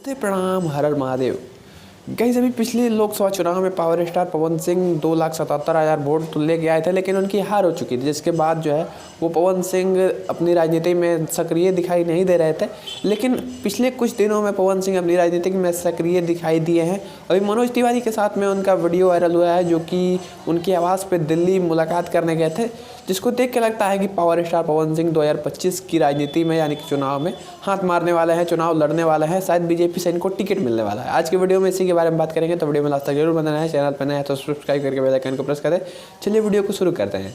नमस्ते प्रणाम हर हर महादेव। गाइस अभी पिछले लोकसभा चुनाव में power star Pawan Singh 2,77,000 vote तो लेके आए थे, लेकिन उनकी हार हो चुकी थी, जिसके बाद जो है वो पवन सिंह अपनी राजनीति में सक्रिय दिखाई नहीं दे रहे थे। लेकिन पिछले कुछ दिनों में पवन सिंह अपनी राजनीति में सक्रिय दिखाई दिए हैं। अभी मनोज तिवारी के साथ में उनका वीडियो वायरल हुआ है, जो कि उनकी आवाज़ पे दिल्ली मुलाकात करने गए थे, जिसको देख के लगता है कि पावर स्टार पवन सिंह 2025 की राजनीति में यानी कि चुनाव में हाथ मारने वाले हैं, चुनाव लड़ने वाले हैं। शायद बीजेपी से इनको टिकट मिलने वाला है। आज की वीडियो में इसी के बारे में बात करेंगे, तो वीडियो में लास्ट तक जरूर बनाना है। चैनल पर नया है तो सब्सक्राइब करके बेल आइकन को प्रेस करें। चलिए वीडियो को शुरू करते हैं।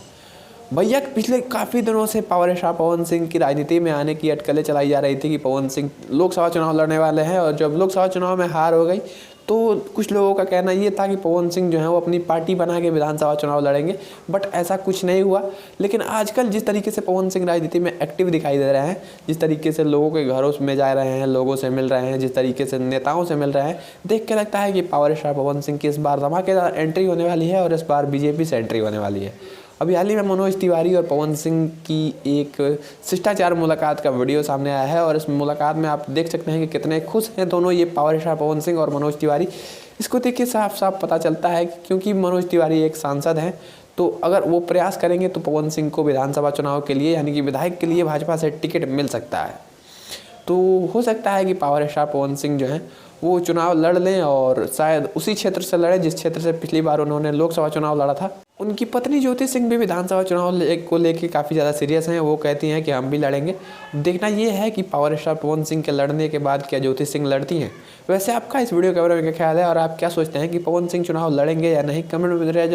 भैया पिछले काफ़ी दिनों से पावर स्टार पवन सिंह की राजनीति में आने की अटकलें चलाई जा रही थी कि पवन सिंह लोकसभा चुनाव लड़ने वाले हैं, और जब लोकसभा चुनाव में हार हो गई तो कुछ लोगों का कहना ये था कि पवन सिंह जो है वो अपनी पार्टी बना के विधानसभा चुनाव लड़ेंगे, बट ऐसा कुछ नहीं हुआ। लेकिन आजकल जिस तरीके से पवन सिंह राजनीति में एक्टिव दिखाई दे रहे हैं, जिस तरीके से लोगों के घरों में जा रहे हैं, लोगों से मिल रहे हैं, जिस तरीके से नेताओं से मिल रहे हैं, देख के लगता है कि पावर स्टार पवन सिंह की इस बार धमाकेदार एंट्री होने वाली है, और इस बार बीजेपी से एंट्री होने वाली है। अभी हाल ही में मनोज तिवारी और पवन सिंह की एक शिष्टाचार मुलाकात का वीडियो सामने आया है, और इस मुलाकात में आप देख सकते हैं कि कितने खुश हैं दोनों, ये पावर स्टार पवन सिंह और मनोज तिवारी। इसको देख के साफ साफ पता चलता है कि क्योंकि मनोज तिवारी एक सांसद हैं, तो अगर वो प्रयास करेंगे तो पवन सिंह को विधानसभा चुनाव के लिए यानी कि विधायक के लिए भाजपा से टिकट मिल सकता है। तो हो सकता है कि पावर स्टार पवन सिंह जो हैं वो चुनाव लड़ लें, और शायद उसी क्षेत्र से लड़े जिस क्षेत्र से पिछली बार उन्होंने लोकसभा चुनाव लड़ा था। उनकी पत्नी ज्योति सिंह भी विधानसभा चुनाव को लेके काफ़ी ज़्यादा सीरियस हैं। वो कहती हैं कि हम भी लड़ेंगे। देखना ये है कि पावर स्टार पवन सिंह के लड़ने के बाद क्या ज्योति सिंह लड़ती हैं। वैसे आपका इस वीडियो के बारे में क्या ख्याल है, और आप क्या सोचते हैं कि पवन सिंह चुनाव लड़ेंगे या नहीं? कमेंट में जरूर